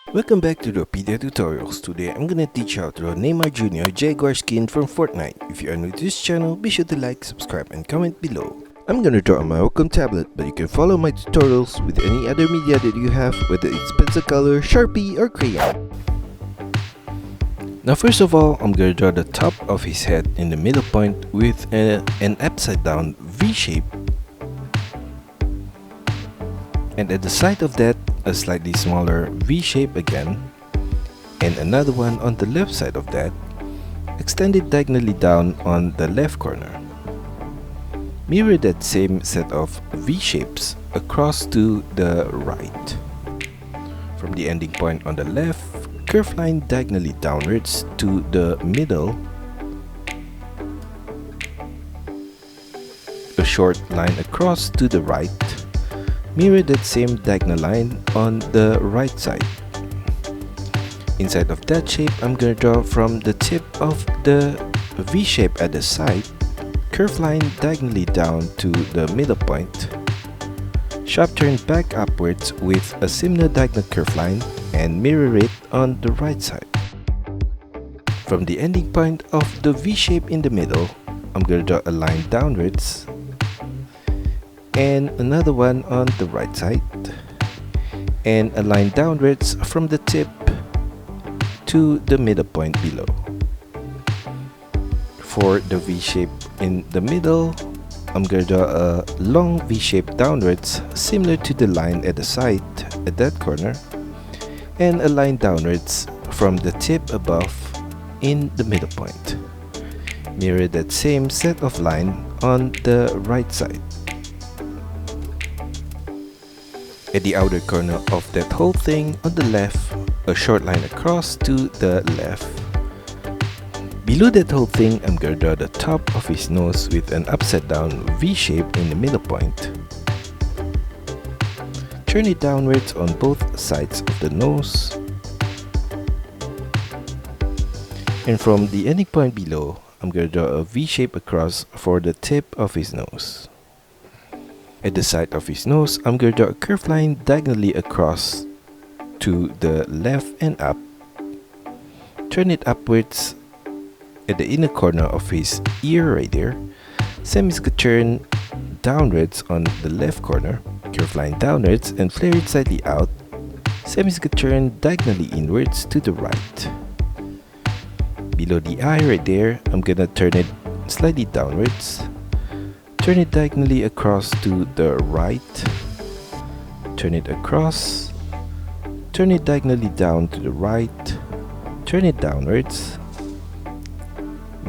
Welcome back to DRAWPEDIA tutorials. Today I'm gonna teach you how to draw Neymar Jr. Jaguar skin from Fortnite. If you are new to this channel, be sure to like, subscribe and comment below. I'm gonna draw on my Wacom tablet, but you can follow my tutorials with any other media that you have, whether it's pencil color, Sharpie or crayon. Now first of all, I'm gonna draw the top of his head in the middle point with an upside down V shape. And at the side of that, a slightly smaller V shape again, and another one on the left side of that, extended diagonally down on the left corner. Mirror that same set of V shapes across to the right. From the ending point on the left, curve line diagonally downwards to the middle, a short line across to the right. Mirror that same diagonal line on the right side. Inside of that shape, I'm gonna draw from the tip of the V shape at the side, curve line diagonally down to the middle point, sharp turn back upwards with a similar diagonal curve line, and mirror it on the right side. From the ending point of the V shape in the middle, I'm gonna draw a line downwards, and another one on the right side, and a line downwards from the tip to the middle point below. For the V shape in the middle, I'm gonna draw a long V shape downwards similar to the line at the side at that corner, and a line downwards from the tip above in the middle point. Mirror that same set of line on the right side. At the outer corner of that whole thing on the left, a short line across to the left. Below that whole thing, I'm gonna draw the top of his nose with an upside down V shape in the middle point. Turn it downwards on both sides of the nose. And from the ending point below, I'm gonna draw a V shape across for the tip of his nose. At the side of his nose, I'm going to draw a curved line diagonally across to the left and up. Turn it upwards at the inner corner of his ear right there. Same is going to turn downwards on the left corner. Curved line downwards and flare it slightly out. Same is going to turn diagonally inwards to the right. Below the eye right there, I'm going to turn it slightly downwards. Turn it diagonally across to the right, turn it across, turn it diagonally down to the right, turn it downwards,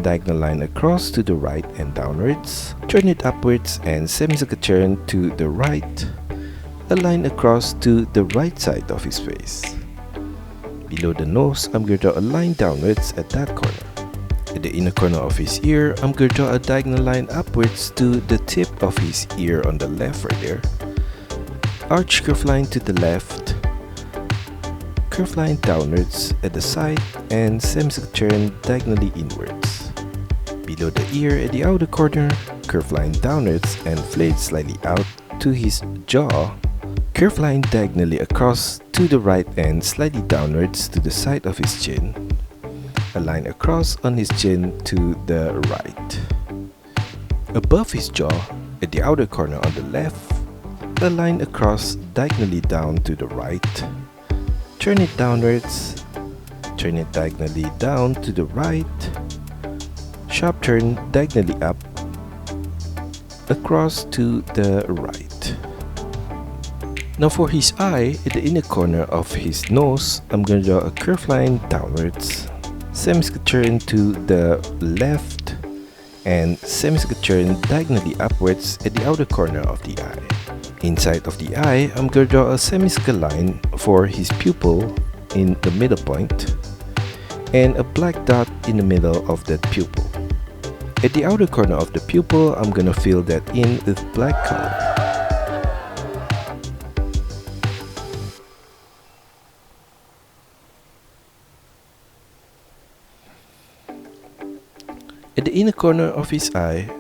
diagonal line across to the right and downwards, turn it upwards and semicircle turn to the right, a line across to the right side of his face. Below the nose, I'm going to draw a line downwards at that corner. At the inner corner of his ear, I'm going to draw a diagonal line upwards to the tip of his ear on the left right there. Arch curve line to the left. Curve line downwards at the side and semicircle turn diagonally inwards. Below the ear at the outer corner, curve line downwards and flayed slightly out to his jaw. Curve line diagonally across to the right and slightly downwards to the side of his chin. A line across on his chin to the right. Above his jaw, at the outer corner on the left, a line across diagonally down to the right. Turn it downwards, turn it diagonally down to the right. Sharp turn diagonally up, across to the right. Now for his eye, at the inner corner of his nose, I'm going to draw a curved line downwards. Semicircle turn to the left and semicircle turn diagonally upwards at the outer corner of the eye. Inside of the eye, I'm going to draw a semicircle line for his pupil in the middle point and a black dot in the middle of that pupil. At the outer corner of the pupil, I'm going to fill that in with black color. At the inner corner of his eye,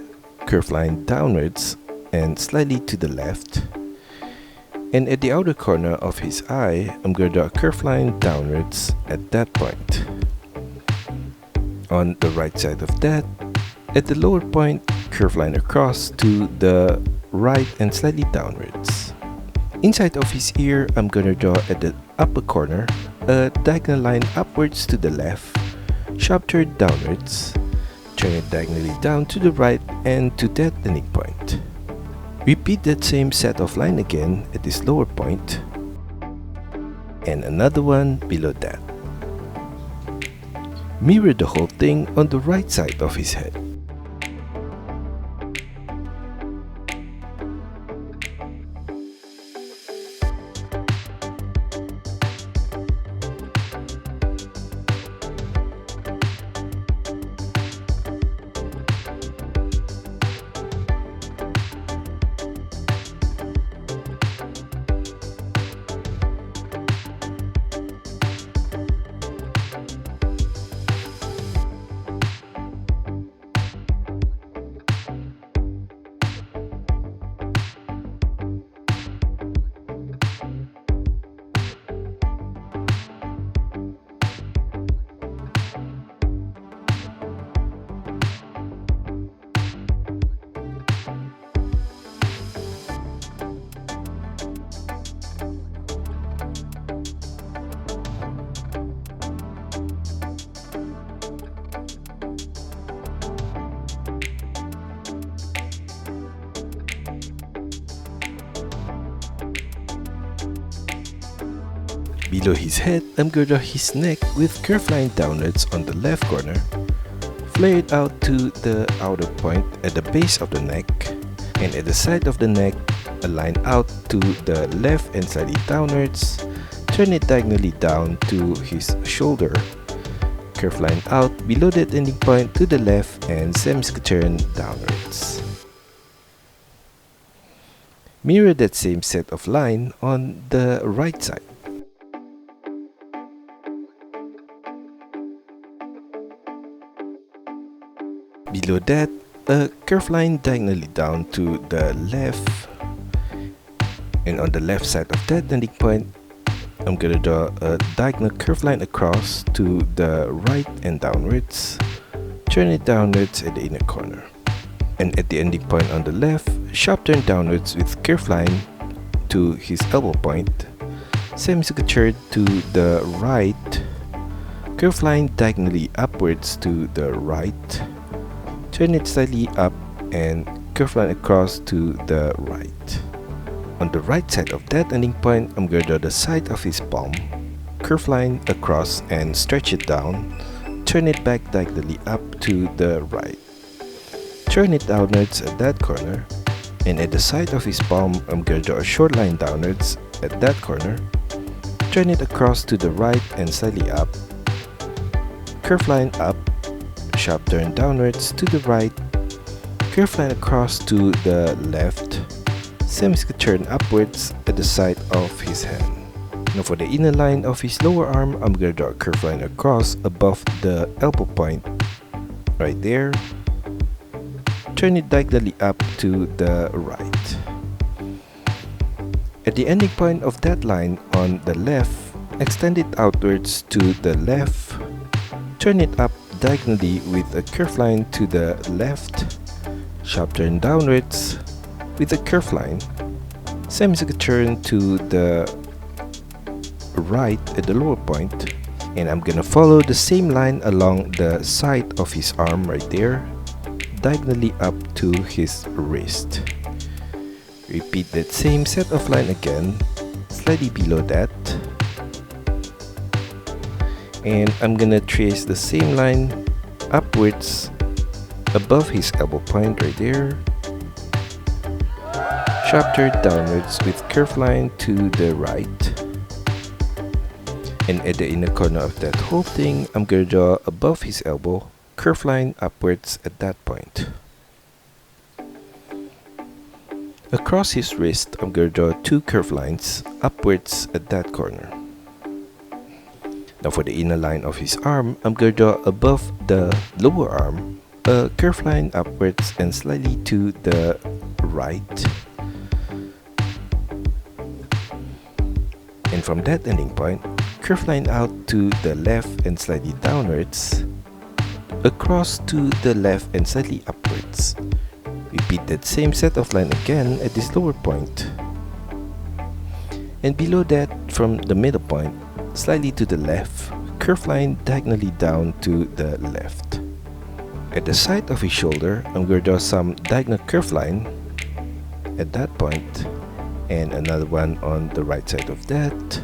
curve line downwards and slightly to the left. And at the outer corner of his eye, I'm going to draw a curved line downwards at that point. On the right side of that, at the lower point, curved line across to the right and slightly downwards. Inside of his ear, I'm going to draw at the upper corner a diagonal line upwards to the left, sharp turn downwards, turn it diagonally down to the right and to that ending point. Repeat that same set of line again at this lower point and another one below that. Mirror the whole thing on the right side of his head. Below his head, I'm going to draw his neck with curved line downwards on the left corner. Flare it out to the outer point at the base of the neck, and at the side of the neck, a line out to the left and slightly downwards. Turn it diagonally down to his shoulder. Curved line out below that ending point to the left and semi-turn downwards. Mirror that same set of line on the right side. Below that, a curved line diagonally down to the left, and on the left side of that ending point, I'm going to draw a diagonal curved line across to the right and downwards. Turn it downwards at the inner corner. And at the ending point on the left, sharp turn downwards with curved line to his elbow point. Semicircular to the right, curved line diagonally upwards to the right. Turn it slightly up and curved line across to the right. On the right side of that ending point, I'm going to draw the side of his palm, curved line across and stretch it down. Turn it back diagonally up to the right. Turn it downwards at that corner, and at the side of his palm, I'm going to draw a short line downwards at that corner. Turn it across to the right and slightly up. Curved line up. Sharp turn downwards to the right, curved line across to the left, semicircular turn upwards at the side of his hand. Now for the inner line of his lower arm, I'm going to draw a curved line across above the elbow point, right there. Turn it diagonally up to the right. At the ending point of that line on the left, extend it outwards to the left, turn it up diagonally with a curved line to the left, sharp turn downwards with a curved line, semicircular turn to the right at the lower point, and I'm gonna follow the same line along the side of his arm right there, diagonally up to his wrist. Repeat that same set of line again, slightly below that. And I'm gonna trace the same line upwards above his elbow point right there. Sharp turn downwards with curved line to the right. And at the inner corner of that whole thing, I'm gonna draw above his elbow, curved line upwards at that point. Across his wrist, I'm gonna draw two curved lines upwards at that corner. Now for the inner line of his arm, I'm going to draw above the lower arm a curved line upwards and slightly to the right. And from that ending point, curve line out to the left and slightly downwards, across to the left and slightly upwards. Repeat that same set of line again at this lower point. And below that, from the middle point, slightly to the left, curve line diagonally down to the left. At the side of his shoulder, I'm going to draw some diagonal curve line at that point, and another one on the right side of that,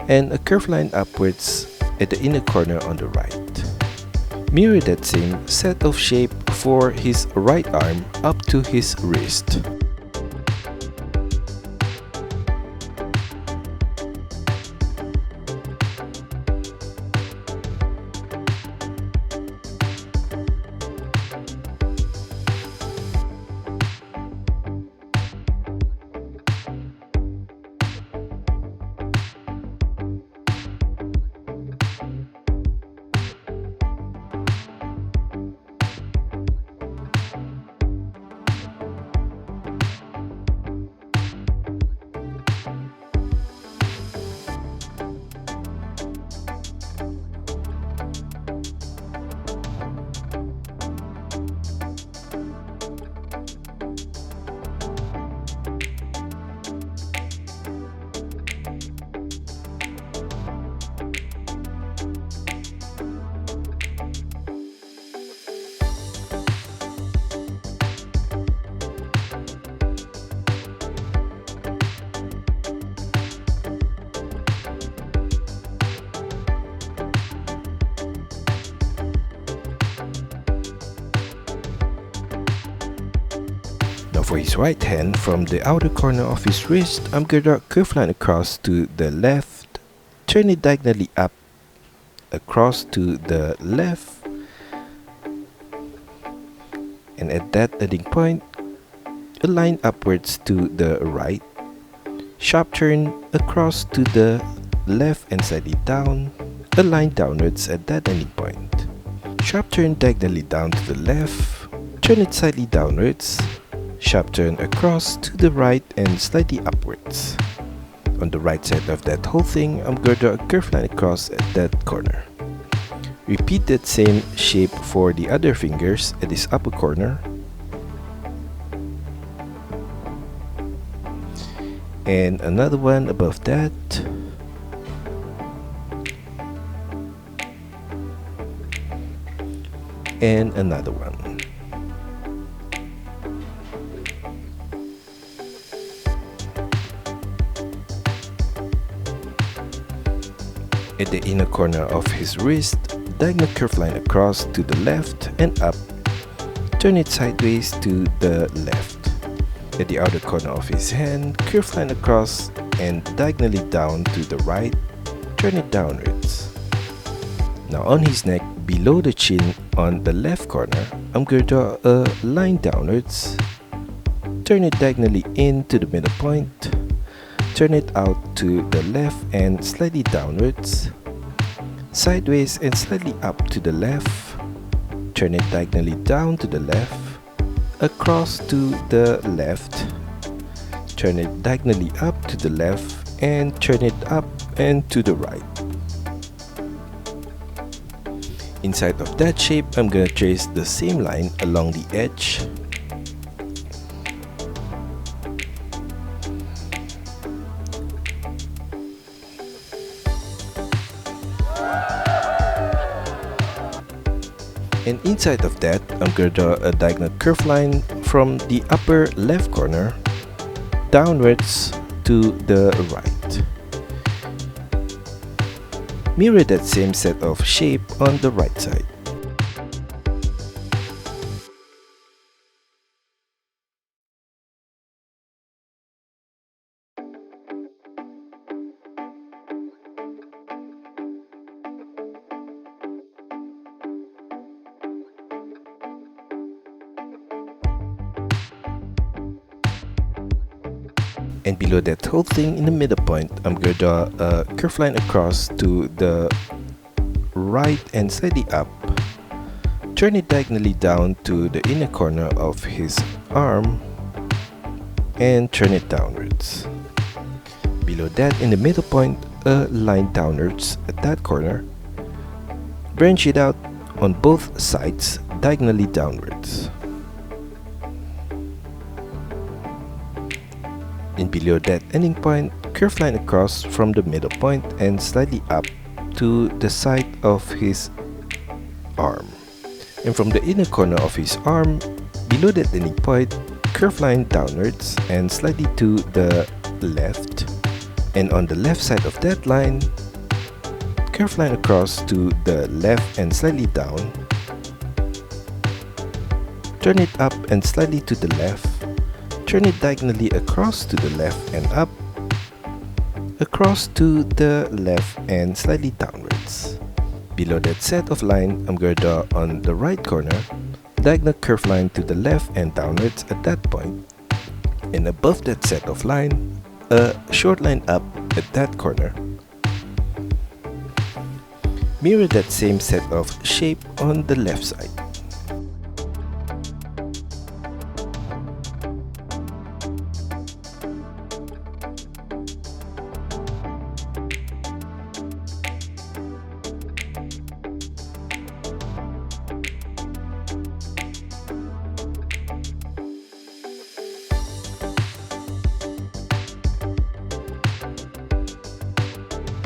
and a curve line upwards at the inner corner on the right. Mirror that same set of shape for his right arm up to his wrist. Now for his right hand, from the outer corner of his wrist, I'm going to draw a curve line across to the left, turn it diagonally up, across to the left, and at that ending point, a line upwards to the right, sharp turn across to the left and slightly down, a line downwards at that ending point. Sharp turn diagonally down to the left, turn it slightly downwards, sharp turn across to the right and slightly upwards. On the right side of that whole thing, I'm going to draw a curved line across at that corner. Repeat that same shape for the other fingers at this upper corner. And another one above that. And another one. At the inner corner of his wrist, diagonal curve line across to the left and up, turn it sideways to the left. At the outer corner of his hand, curve line across and diagonally down to the right, turn it downwards. Now on his neck, below the chin on the left corner, I'm going to draw a line downwards, turn it diagonally in to the middle point, turn it out to the left and slightly downwards, sideways and slightly up to the left, turn it diagonally down to the left, across to the left, turn it diagonally up to the left and turn it up and to the right. Inside of that shape, I'm going to trace the same line along the edge. And inside of that, I'm going to draw a diagonal curve line from the upper left corner downwards to the right. Mirror that same set of shape on the right side. And below that whole thing in the middle point, I'm going to draw a curve line across to the right and slightly up. Turn it diagonally down to the inner corner of his arm and turn it downwards. Below that, in the middle point, a line downwards at that corner. Branch it out on both sides diagonally downwards. And below that ending point, curve line across from the middle point and slightly up to the side of his arm. And from the inner corner of his arm, below that ending point, curve line downwards and slightly to the left. And on the left side of that line, curve line across to the left and slightly down. Turn it up and slightly to the left. Turn it diagonally across to the left and up. Across to the left and slightly downwards. Below that set of line, I'm going to draw on the right corner, diagonal curve line to the left and downwards at that point. And above that set of line, a short line up at that corner. Mirror that same set of shape on the left side.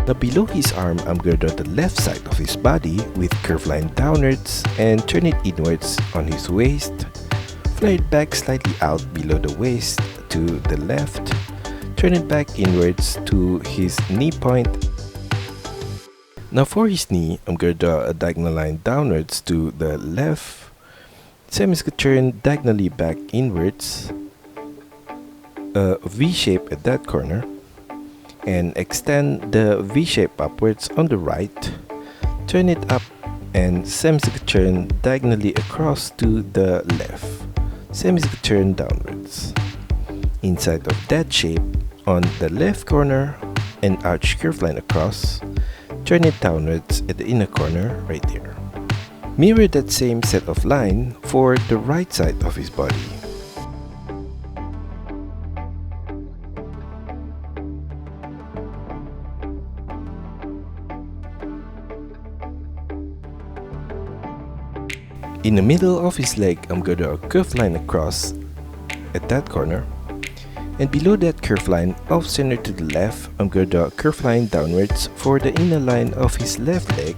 Now below his arm, I'm going to draw the left side of his body with curve line downwards and turn it inwards on his waist. Flare it back slightly out below the waist to the left. Turn it back inwards to his knee point. Now for his knee, I'm going to draw a diagonal line downwards to the left. Same as turn diagonally back inwards. A V shape at that corner. And extend the V shape upwards on the right. Turn it up and semicircular turn diagonally across to the left. Semicircular turn downwards. Inside of that shape, on the left corner, an arch curve line across. Turn it downwards at the inner corner right there. Mirror that same set of line for the right side of his body. In the middle of his leg, I'm going to draw a curved line across at that corner. And below that curved line, off center to the left, I'm going to draw a curved line downwards for the inner line of his left leg.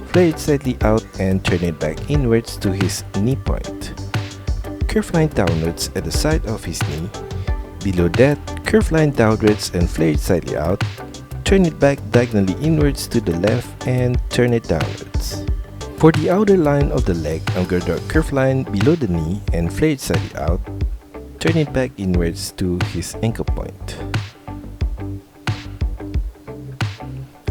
Flare it slightly out and turn it back inwards to his knee point. Curved line downwards at the side of his knee. Below that, curved line downwards and flare it slightly out. Turn it back diagonally inwards to the left and turn it downwards. For the outer line of the leg, I'm going to draw a curved line below the knee and flare it slightly out. Turn it back inwards to his ankle point.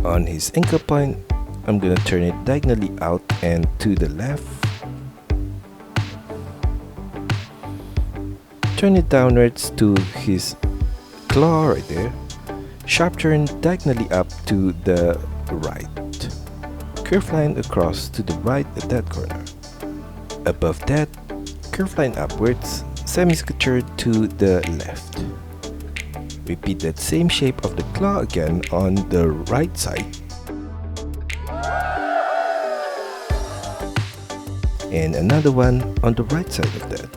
On his ankle point, I'm going to turn it diagonally out and to the left. Turn it downwards to his claw right there. Sharp turn diagonally up to the right. Curve line across to the right at that corner. Above that, curve line upwards, semicircular to the left. Repeat that same shape of the claw again on the right side. And another one on the right side of that.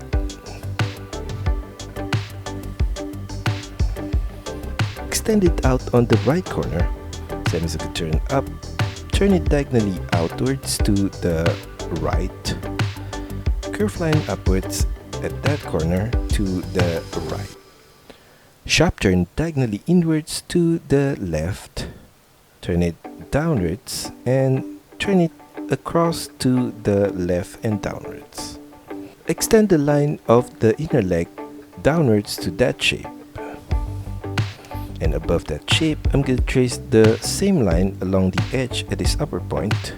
Extend it out on the right corner, semicircular turn up. Turn it diagonally outwards to the right. Curve line upwards at that corner to the right. Sharp turn diagonally inwards to the left. Turn it downwards and turn it across to the left and downwards. Extend the line of the inner leg downwards to that shape. And above that shape, I'm going to trace the same line along the edge at his upper point.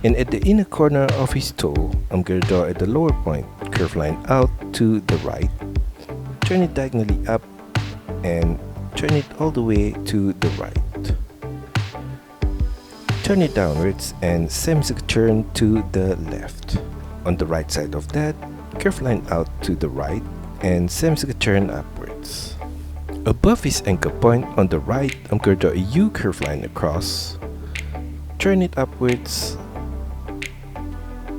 And at the inner corner of his toe, I'm going to draw at the lower point, curve line out to the right. Turn it diagonally up and turn it all the way to the right. Turn it downwards and semicircular turn to the left. On the right side of that, curve line out to the right and semicircular turn upwards. Above his ankle point on the right, I'm going to draw a U curve line across, turn it upwards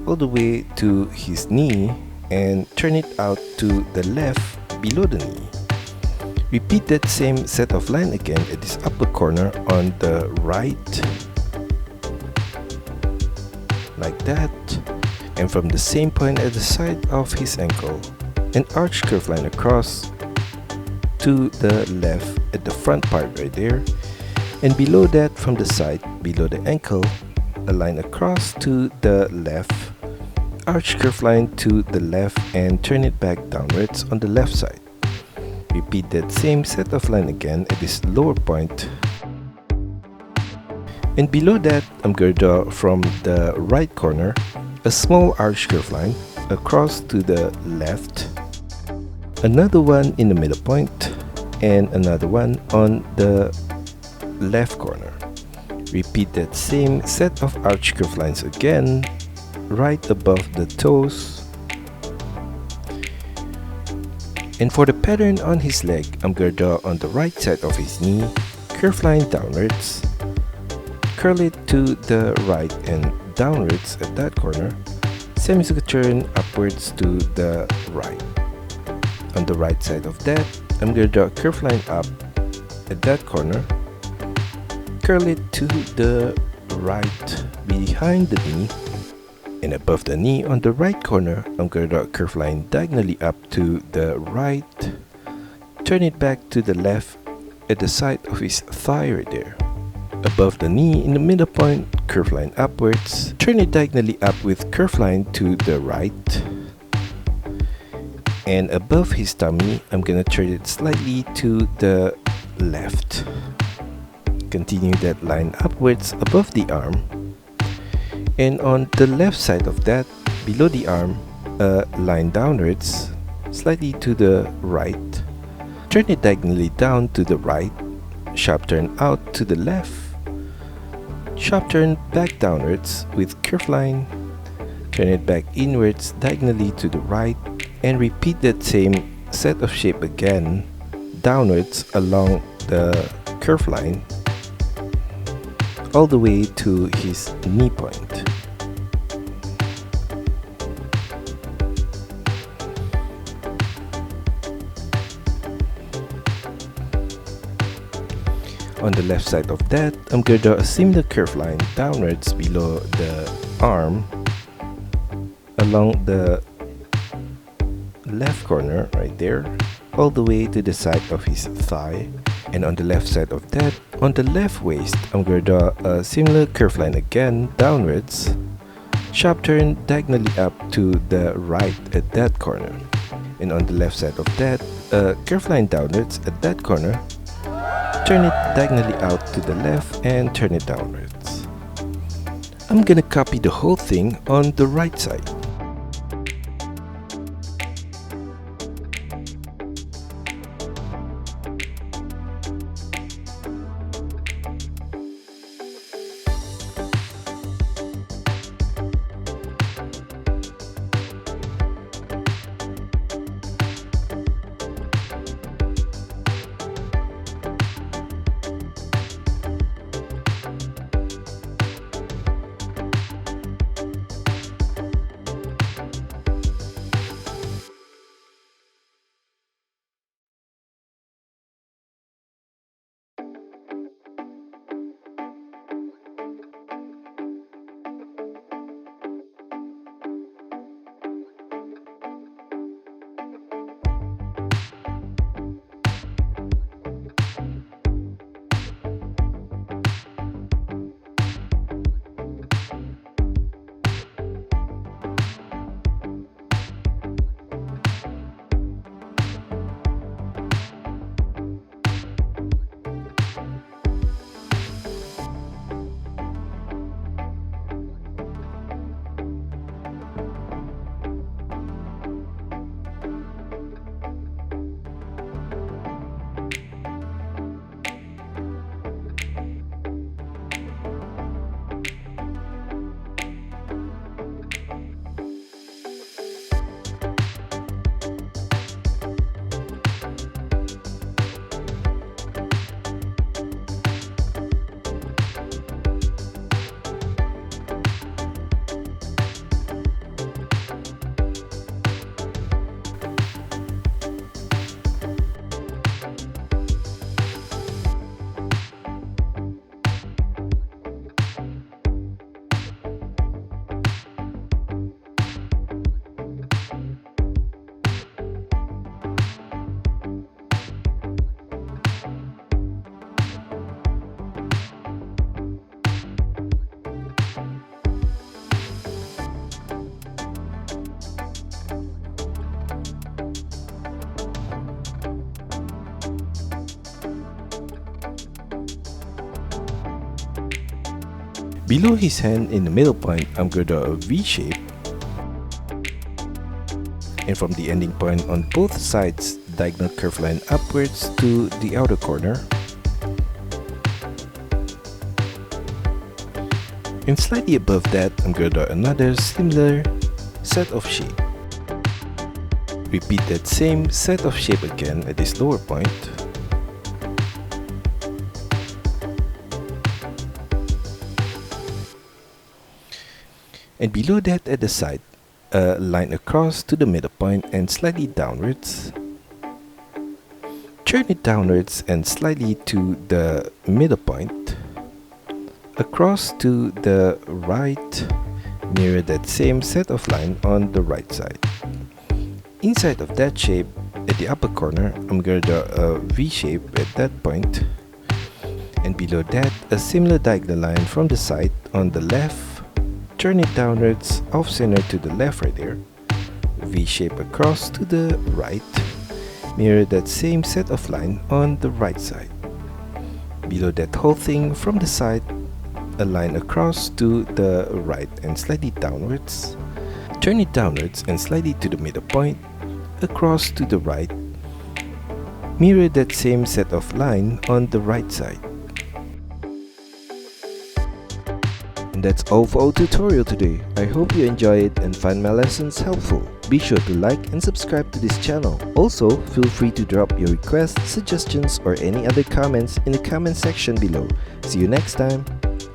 all the way to his knee and turn it out to the left below the knee. Repeat that same set of line again at this upper corner on the right, like that, and from the same point at the side of his ankle, an arch curve line across to the left at the front part right there, and below that from the side below the ankle, a line across to the left, arch curve line to the left and turn it back downwards on the left side. Repeat that same set of line again at this lower point, and below that I'm going to draw from the right corner a small arch curve line across to the left, another one in the middle point, and another one on the left corner. Repeat that same set of arch curve lines again right above the toes. And for the pattern on his leg, I'm going to draw on the right side of his knee, curve line downwards, curl it to the right and downwards at that corner, semicircle turn upwards to the right. On the right side of that, I'm going to draw a curve line up at that corner, curl it to the right behind the knee, and above the knee on the right corner, I'm going to draw a curve line diagonally up to the right, turn it back to the left at the side of his thigh right there. Above the knee in the middle point, curve line upwards, turn it diagonally up with curve line to the right, and above his tummy, I'm going to turn it slightly to the left. Continue that line upwards above the arm, and on the left side of that, below the arm, a line downwards, slightly to the right, turn it diagonally down to the right, sharp turn out to the left, sharp turn back downwards with curve line, turn it back inwards diagonally to the right, and repeat that same set of shape again downwards along the curve line all the way to his knee point. On the left side of that, I'm going to draw a similar curve line downwards below the arm along the left corner right there all the way to the side of his thigh. And on the left side of that, on the left waist, I'm going to draw a similar curve line again downwards, sharp turn diagonally up to the right at that corner. And on the left side of that, a curve line downwards at that corner, turn it diagonally out to the left and turn it downwards. I'm gonna copy the whole thing on the right side. Below his hand in the middle point, I'm going to draw a V shape. And from the ending point on both sides, diagonal curve line upwards to the outer corner. And slightly above that, I'm going to draw another similar set of shape. Repeat that same set of shape again at this lower point. And below that at the side, a line across to the middle point and slightly downwards. Turn it downwards and slightly to the middle point. Across to the right, mirror that same set of line on the right side. Inside of that shape, at the upper corner, I'm going to draw a V shape at that point. And below that, a similar diagonal line from the side on the left. Turn it downwards, off center to the left right there. V shape across to the right. Mirror that same set of line on the right side. Below that whole thing from the side, a line across to the right and slightly downwards. Turn it downwards and slightly to the middle point. Across to the right. Mirror that same set of line on the right side. And that's all for our tutorial today. I hope you enjoy it and find my lessons helpful. Be sure to like and subscribe to this channel. Also, feel free to drop your requests, suggestions or any other comments in the comment section below. See you next time.